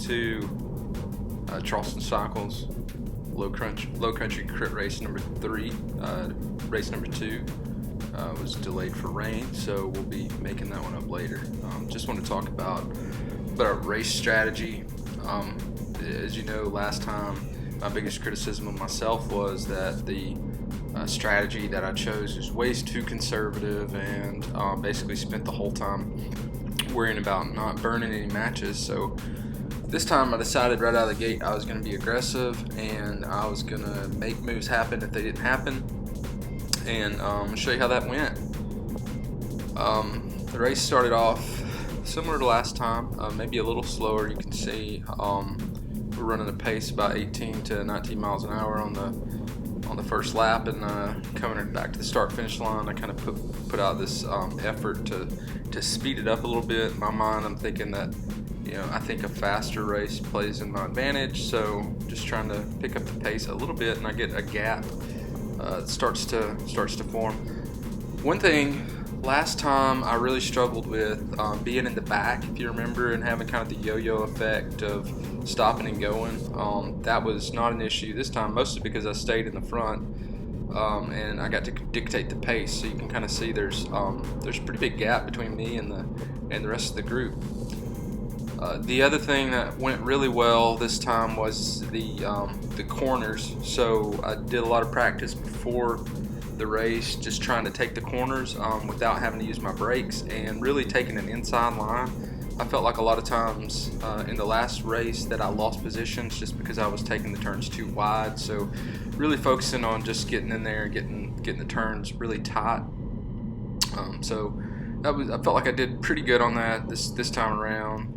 to Charleston Cycles low country crit race number 3. Race number 2 was delayed for rain, so we'll be making that one up later. Just want to talk about our race strategy. As you know, last time my biggest criticism of myself was that the strategy that I chose was way too conservative, and basically spent the whole time worrying about not burning any matches. So this time I decided right out of the gate I was going to be aggressive, and I was going to make moves happen if they didn't happen, and I'll show you how that went. The race started off similar to last time, maybe a little slower. You can see we're running a pace about 18 to 19 miles an hour on the first lap, and coming back to the start-finish line, I kind of put out this effort to speed it up a little bit. In my mind, I'm thinking that, I think a faster race plays in my advantage, so just trying to pick up the pace a little bit, and I get a gap starts to form. One thing, last time I really struggled with being in the back, if you remember, and having kind of the yo-yo effect of stopping and going. That was not an issue this time, mostly because I stayed in the front, and I got to dictate the pace. So you can kind of see there's a pretty big gap between me and the rest of the group. The other thing that went really well this time was the corners. So I did a lot of practice before the race, just trying to take the corners without having to use my brakes, and really taking an inside line. I felt like a lot of times in the last race that I lost positions just because I was taking the turns too wide. So really focusing on just getting in there and getting the turns really tight. So I felt like I did pretty good on that this time around.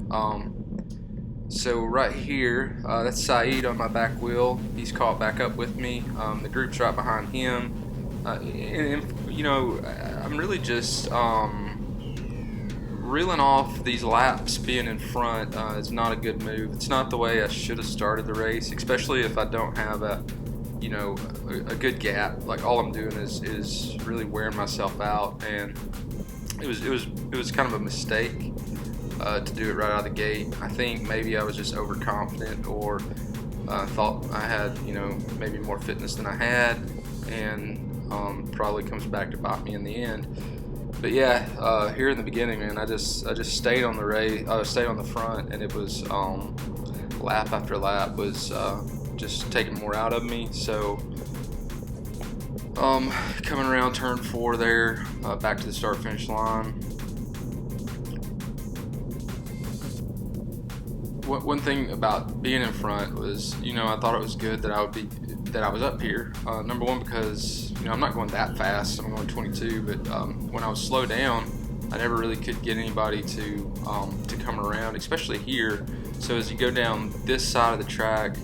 So right here, that's Saeed on my back wheel. He's caught back up with me. The group's right behind him. I'm really just reeling off these laps being in front is not a good move. It's not the way I should have started the race, especially if I don't have a good gap. Like, all I'm doing is really wearing myself out, and it was kind of a mistake to do it right out of the gate. I think maybe I was just overconfident, or thought I had maybe more fitness than I had, and probably comes back to bite me in the end. But yeah, here in the beginning, man, I just stayed on the race, stayed on the front, and it was lap after lap was just taking more out of me. So coming around turn 4 there, back to the start finish line. One thing about being in front was, I thought it was good that I was up here. Number one, because I'm not going that fast. I'm going 22, but when I was slowed down, I never really could get anybody to come around, especially here. So as you go down this side of the track,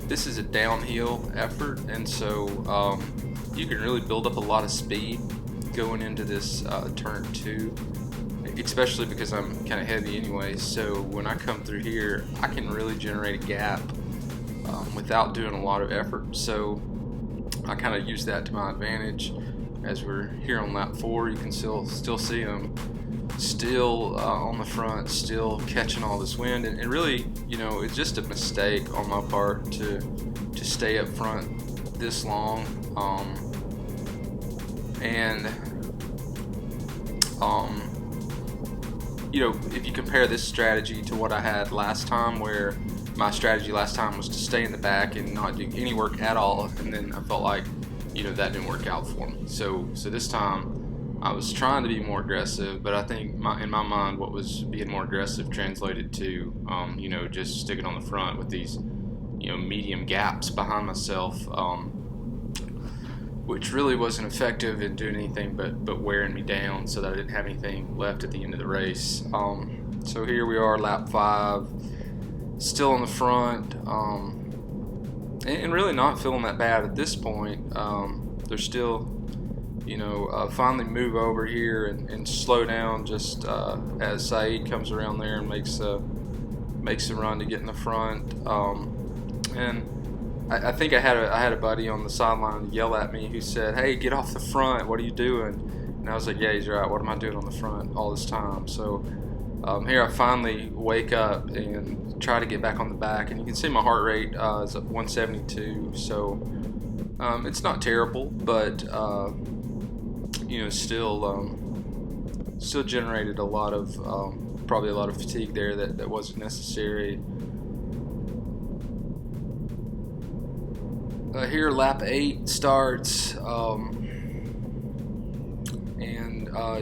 this is a downhill effort, and so you can really build up a lot of speed going into this turn 2. Especially because I'm kind of heavy anyway, so when I come through here, I can really generate a gap without doing a lot of effort. So I kind of use that to my advantage. As we're here on lap 4, you can still see them still on the front, still catching all this wind, and really, it's just a mistake on my part to stay up front this long, if you compare this strategy to what I had last time, where my strategy last time was to stay in the back and not do any work at all, and then I felt like, that didn't work out for me. So this time I was trying to be more aggressive, but I think in my mind what was being more aggressive translated to, just sticking on the front with these, medium gaps behind myself, which really wasn't effective in doing anything but wearing me down, so that I didn't have anything left at the end of the race. So here we are, lap 5, still on the front, and really not feeling that bad at this point. They're still, finally move over here and slow down just as Saeed comes around there and makes a run to get in the front. And I think I had a buddy on the sideline yell at me who said, "Hey, get off the front, what are you doing?" And I was like, yeah, he's right, what am I doing on the front all this time? So Here I finally wake up and try to get back on the back, and you can see my heart rate is at 172, so it's not terrible, but still generated a lot of probably a lot of fatigue there that wasn't necessary. Here lap 8 starts, and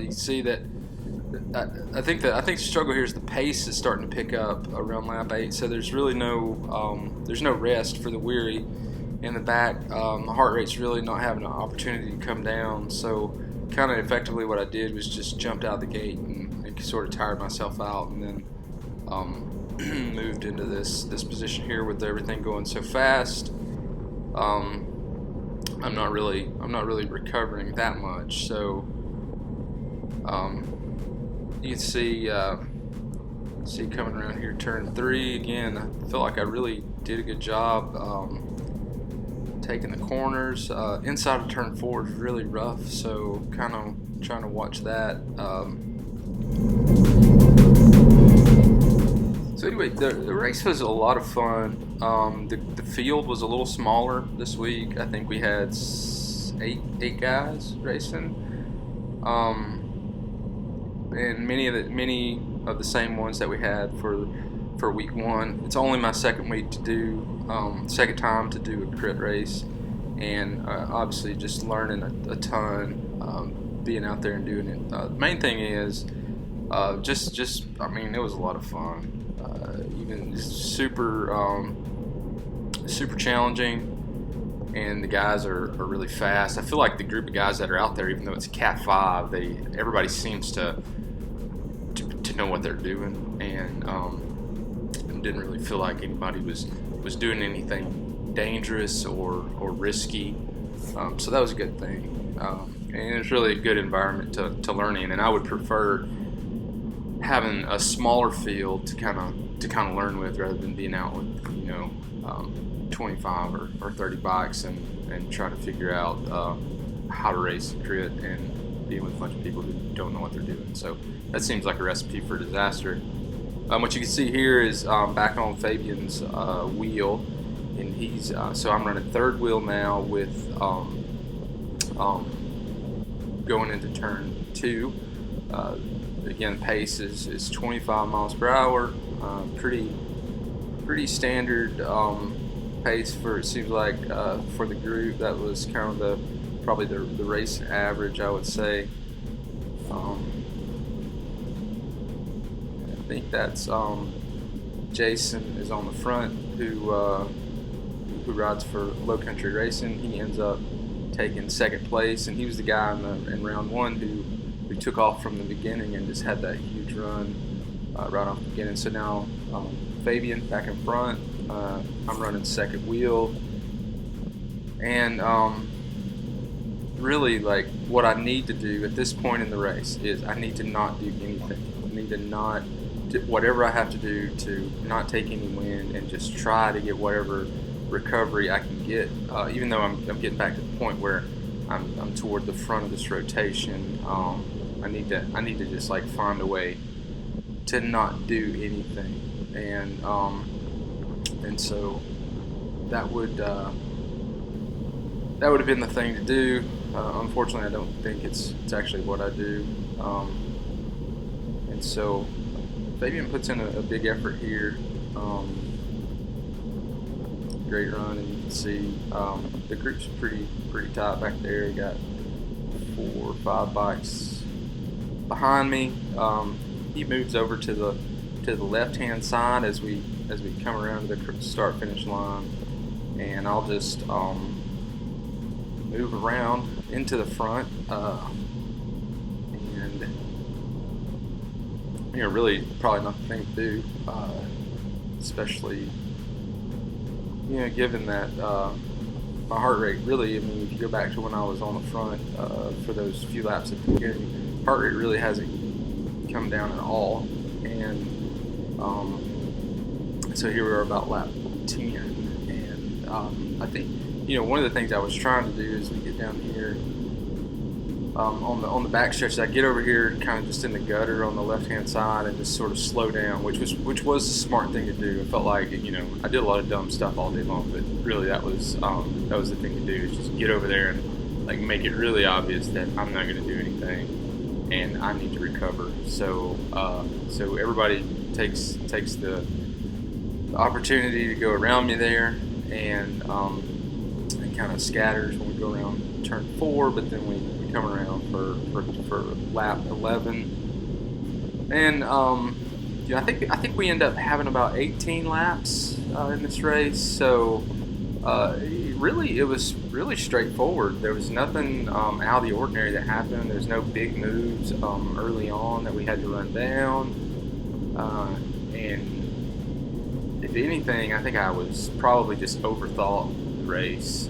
you see that I think the struggle here is the pace is starting to pick up around lap 8. So there's really no rest for the weary in the back. The heart rate's really not having an opportunity to come down. So kind of effectively what I did was just jumped out of the gate and sort of tired myself out, and then moved into this position here with everything going so fast. I'm not really recovering that much. So you can see coming around here, turn 3 again. I feel like I really did a good job taking the corners. Inside of turn 4 is really rough, so kind of trying to watch that. So anyway, the race was a lot of fun. The field was a little smaller this week. I think we had eight guys racing. And many of the same ones that we had for week 1. It's only my second time to do a crit race, and obviously just learning a ton, being out there and doing it. The main thing is I mean, it was a lot of fun. Even super challenging, and the guys are really fast. I feel like the group of guys that are out there, even though it's Cat 5, everybody seems to know what they're doing, and didn't really feel like anybody was doing anything dangerous or risky. So that was a good thing, and it's really a good environment to learn in. And I would prefer having a smaller field to kind of learn with, rather than being out with 25 or 30 bikes and try to figure out how to race crit and being with a bunch of people who don't know what they're doing. So that seems like a recipe for disaster. What you can see here is back on Fabian's wheel, and he's so I'm running third wheel now with going into turn 2. Again, pace is 25 miles per hour. Pretty standard pace for, it seems like, for the group. That was kind of probably the race average, I would say. I think that's Jason is on the front, who rides for Low Country Racing. He ends up taking second place, and he was the guy in round 1 who took off from the beginning and just had that huge run right off the beginning. So now Fabian back in front. I'm running second wheel, and really, like, what I need to do at this point in the race is I need to not do anything. I need to not do whatever I have to do to not take any wind and just try to get whatever recovery I can get. Even though I'm getting back to the point where I'm toward the front of this rotation, I need to just like find a way to not do anything, and so that would have been the thing to do. Unfortunately, I don't think it's actually what I do, and so Fabian puts in a big effort here. Great run, and you can see the group's pretty tight back there. You got 4 or 5 bikes behind me. He moves over to the left-hand side as we come around to the start-finish line, and I'll just move around into the front, and really probably not the thing to do, especially given that my heart rate really, I mean, if you go back to when I was on the front for those few laps at the beginning, heart rate really hasn't come down at all, and so here we are about lap 10, and I think one of the things I was trying to do as we get down here on the back stretch, I get over here kind of just in the gutter on the left hand side and just sort of slow down, which was a smart thing to do. I felt like, you know, I did a lot of dumb stuff all day long, but really that was the thing to do, is just get over there and like make it really obvious that I'm not going to do anything and I need to recover. So so everybody takes the opportunity to go around me there, and it kind of scatters when we go around turn 4, but then we come around for lap 11, and yeah, I think we end up having about 18 laps in this race. So really, it was really straightforward. There was nothing out of the ordinary that happened. There's no big moves early on that we had to run down, and if anything, I think I was probably just overthought the race.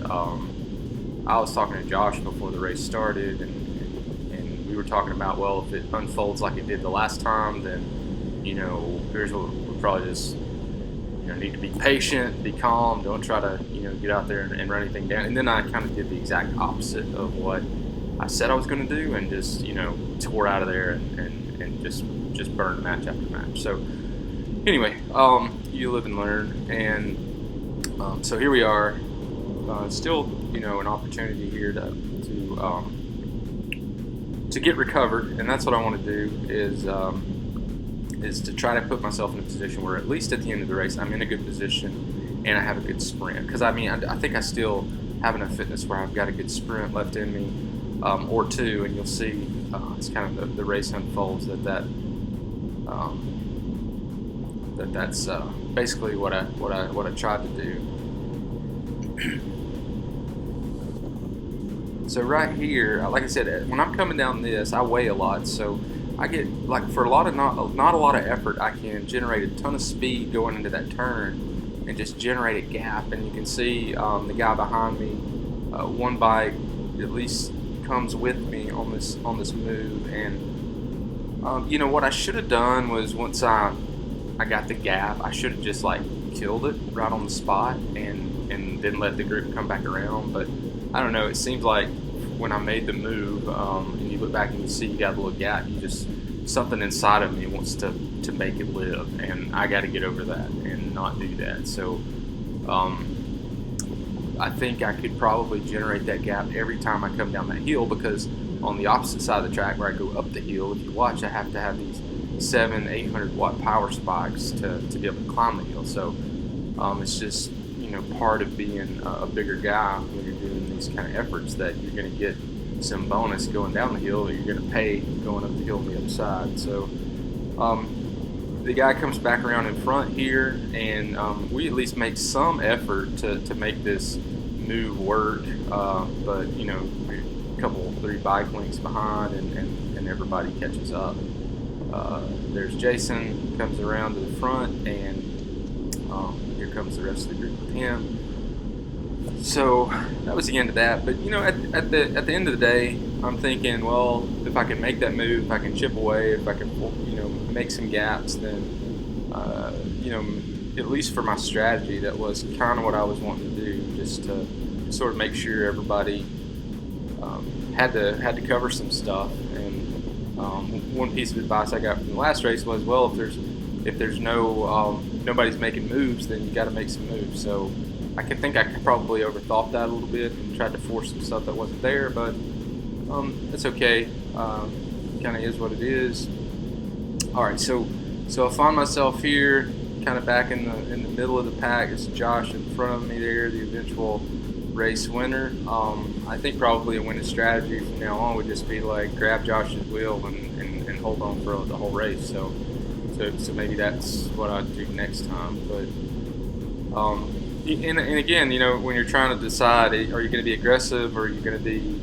I was talking to Josh before the race started, and we were talking about, well, if it unfolds like it did the last time, then, you know, here's what we'll probably just, you know, need to be patient, be calm, don't try to, you know, get out there and run anything down. And then I kind of did the exact opposite of what I said I was going to do, and just, you know, tore out of there and just burned match after match. So anyway, you live and learn, and so here we are. Still, you know, an opportunity here to get recovered, and that's what I want to do, is to try to put myself in a position where at least at the end of the race I'm in a good position and I have a good sprint. Because I mean, I think I still have enough fitness where I've got a good sprint left in me, or two, and you'll see it's kind of the race unfolds that's basically what I tried to do. So right here, like I said, when I'm coming down this, I weigh a lot, so I get, like, for a lot of not a lot of effort, I can generate a ton of speed going into that turn and just generate a gap. And you can see the guy behind me, one bike at least comes with me on this move. And you know, what I should have done was, once I got the gap, I should have just like killed it right on the spot and then let the group come back around. But I don't know, it seems like when I made the move, and you look back and you see you got a little gap, something inside of me wants to make it live, and I got to get over that and not do that. So I think I could probably generate that gap every time I come down that hill, because on the opposite side of the track where I go up the hill, if you watch, I have to have these 700-800 watt power spikes to be able to climb the hill. So it's just, you know, part of being a bigger guy when you're doing these kind of efforts, that you're going to get some bonus going down the hill that you're going to pay going up the hill on the other side. So the guy comes back around in front here, and we at least make some effort to make this move work, but, you know, we're a couple, 3 bike lengths behind, and everybody catches up. There's Jason, comes around to the front, and here comes the rest of the group with him. So that was the end of that. But, you know, at the end of the day, I'm thinking, well, if I can make that move, if I can chip away, if I can, you know, make some gaps, then you know, at least for my strategy, that was kind of what I was wanting to do, just to sort of make sure everybody had to cover some stuff. And one piece of advice I got from the last race was, well, if there's no nobody's making moves, then you got to make some moves. So I think I probably overthought that a little bit and tried to force some stuff that wasn't there, but it's okay. Kind of is what it is. All right, so I find myself here, kind of back in the middle of the pack. It's Josh in front of me there, the eventual race winner. I think probably a winning strategy from now on would just be like grab Josh's wheel and hold on for the whole race. So maybe that's what I'd do next time. But and again, you know, when you're trying to decide, are you going to be aggressive or are you going to be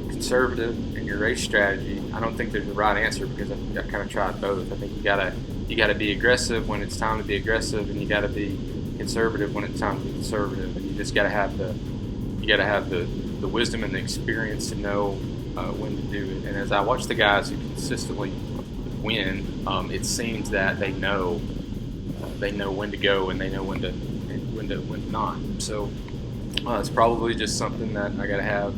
conservative in your race strategy? I don't think there's a right answer, because I kind of tried both. I think you gotta be aggressive when it's time to be aggressive, and you gotta be conservative when it's time to be conservative. And you just gotta have the wisdom and the experience to know when to do it. And as I watch the guys who consistently win, it seems that they know when to go, and they know when to not. So it's probably just something that I gotta have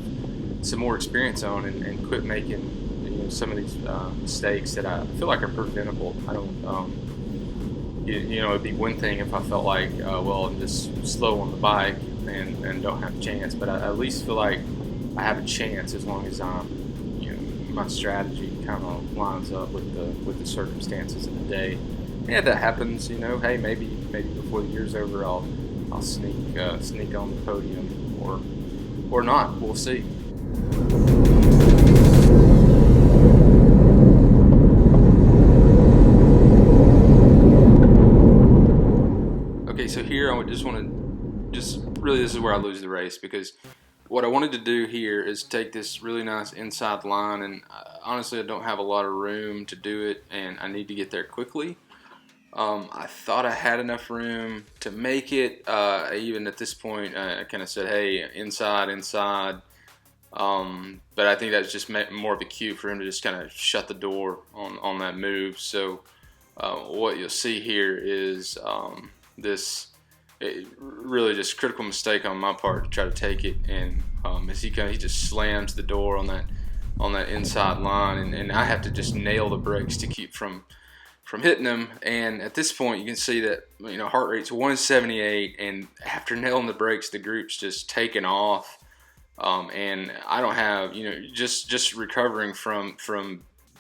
some more experience on, and quit making, you know, some of these mistakes that I feel like are preventable. I don't, you know, it'd be one thing if I felt like, well, I'm just slow on the bike and don't have a chance, but I at least feel like I have a chance as long as I'm, you know, my strategy kind of lines up with the circumstances of the day. Yeah, that happens. You know, hey, maybe before the year's over, I'll sneak on the podium, or not. We'll see. Okay, so here I just want to really, this is where I lose the race, because what I wanted to do here is take this really nice inside line, and honestly I don't have a lot of room to do it, and I need to get there quickly. I thought I had enough room to make it. Even at this point, I kind of said, hey, inside. But I think that's just more of a cue for him to just kind of shut the door on that move. So what you'll see here is this really just critical mistake on my part to try to take it, and as he just slams the door on that inside line, and I have to just nail the brakes to keep from hitting him. And at this point you can see that, you know, heart rate's 178, and after nailing the brakes the group's just taken off, and I don't have, you know, just recovering from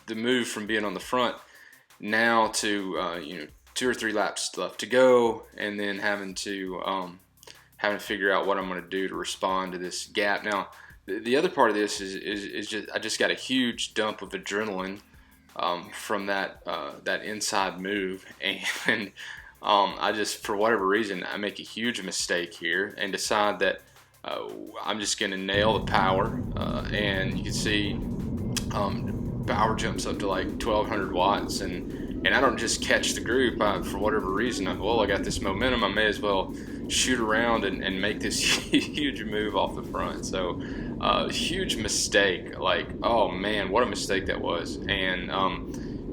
the move from being on the front now to you know, 2 or 3 laps left to go, and then having to figure out what I'm going to do to respond to this gap. Now the other part of this is just, I just got a huge dump of adrenaline from that inside move, and I just, for whatever reason, I make a huge mistake here and decide that I'm just going to nail the power, and you can see power jumps up to like 1200 watts, and I don't just catch the group. For whatever reason, I got this momentum, I may as well shoot around and make this huge move off the front. So huge mistake. Like, oh man, what a mistake that was. And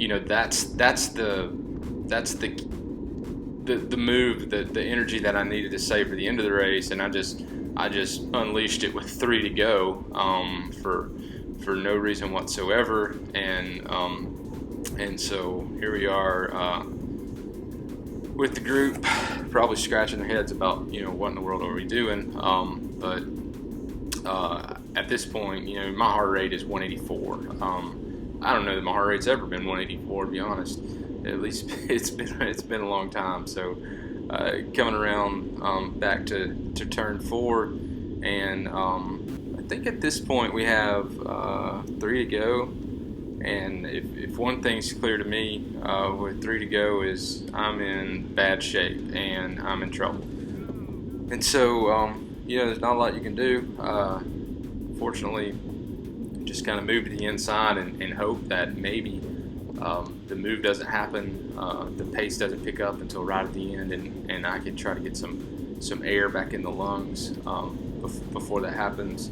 you know, that's the move, the energy that I needed to save for the end of the race, and I just unleashed it with 3 to go for no reason whatsoever. And so here we are with the group, probably scratching their heads about, you know, what in the world are we doing. But at this point, you know, my heart rate is 184. I don't know that my heart rate's ever been 184, to be honest. At least it's been a long time. So coming around back to turn 4, and I think at this point we have 3 to go. And if one thing's clear to me with 3 to go, is I'm in bad shape and I'm in trouble. And so you know, there's not a lot you can do. Fortunately, just kind of move to the inside and hope that maybe the move doesn't happen, the pace doesn't pick up until right at the end, and I can try to get some air back in the lungs before that happens.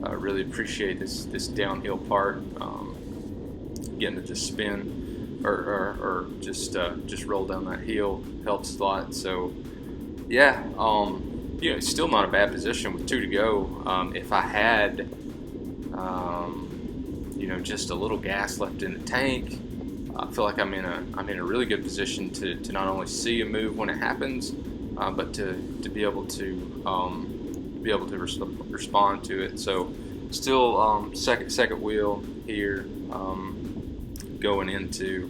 I really appreciate this downhill part. Getting to just spin or just roll down that hill helps a lot. So yeah, you know, it's still not a bad position with 2 to go. If I had you know, just a little gas left in the tank, I feel like I'm in a really good position to not only see a move when it happens, but to be able to respond to it. So still second wheel here, going into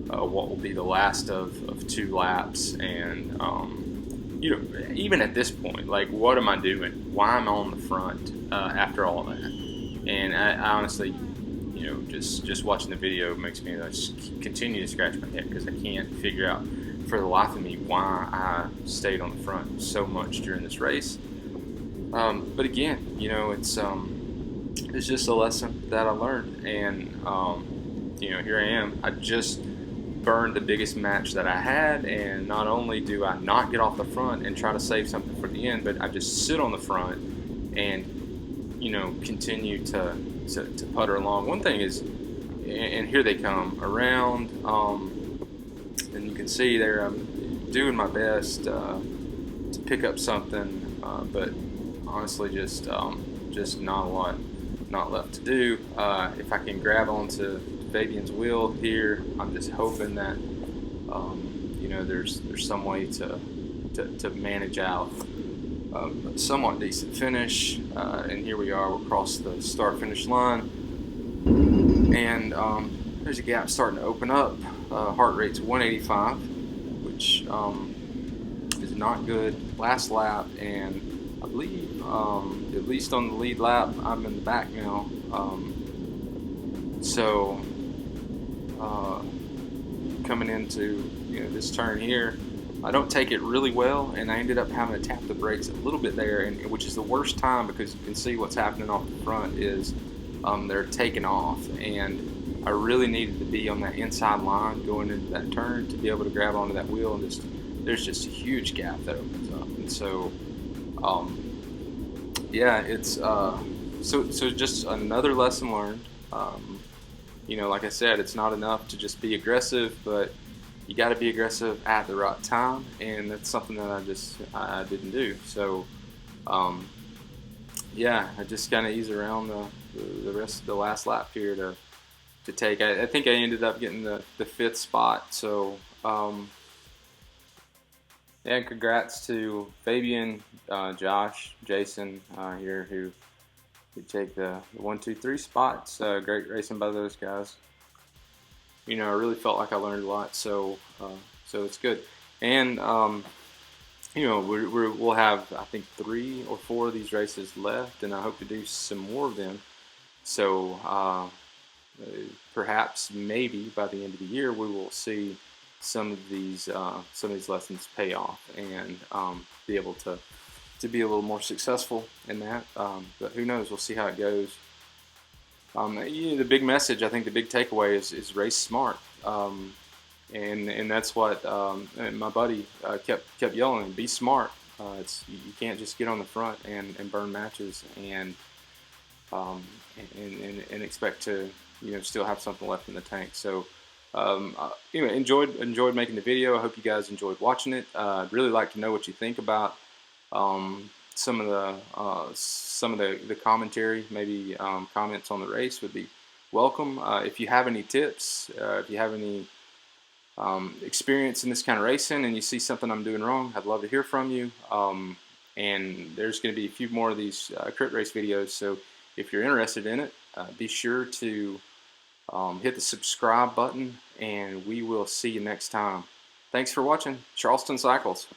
what will be the last of 2 laps, and you know, even at this point, like, what am I doing? Why am I on the front after all that? And I honestly, you know, just watching the video makes me just continue to scratch my head, because I can't figure out for the life of me why I stayed on the front so much during this race. But again, you know, it's just a lesson that I learned, and you know, here I am. I just burned the biggest match that I had, and not only do I not get off the front and try to save something for the end, but I just sit on the front and, you know, continue to putter along. One thing is, and here they come around, and you can see there I'm doing my best to pick up something, but honestly just not a lot not left to do. If I can grab onto Fabian's wheel here, I'm just hoping that you know, there's some way to manage out a somewhat decent finish. And here we are, we'll cross the start finish line, and there's a gap starting to open up. Heart rate's 185, which is not good. Last lap, and I believe at least on the lead lap, I'm in the back now. So coming into, you know, this turn here, I don't take it really well, and I ended up having to tap the brakes a little bit there, and which is the worst time, because you can see what's happening off the front is they're taking off, and I really needed to be on that inside line going into that turn to be able to grab onto that wheel, and there's just a huge gap that opens up. And so yeah, it's so just another lesson learned. You know, like I said, it's not enough to just be aggressive, but you got to be aggressive at the right time, and that's something that I didn't do. So yeah, I just kind of ease around the rest of the last lap here to take. I think I ended up getting the 5th spot. So yeah, congrats to Fabian, Josh, Jason here who take the 1, 2, 3 spots. Great racing by those guys. You know, I really felt like I learned a lot, so so it's good. And you know, we'll have, I think, 3 or 4 of these races left, and I hope to do some more of them. So perhaps, maybe by the end of the year, we will see some of these lessons pay off, and be able to be a little more successful in that. But who knows? We'll see how it goes. You know, the big message, I think, the big takeaway is race smart, and that's what my buddy kept yelling: be smart. You can't just get on the front and burn matches and expect to, you know, still have something left in the tank. So anyway, enjoyed making the video. I hope you guys enjoyed watching it. I'd really like to know what you think about some of the commentary. Maybe comments on the race would be welcome. If you have any tips, if you have any experience in this kind of racing, and you see something I'm doing wrong, I'd love to hear from you. And there's going to be a few more of these crit race videos, so if you're interested in it, be sure to hit the subscribe button, and we will see you next time. Thanks for watching. Charleston Cycles.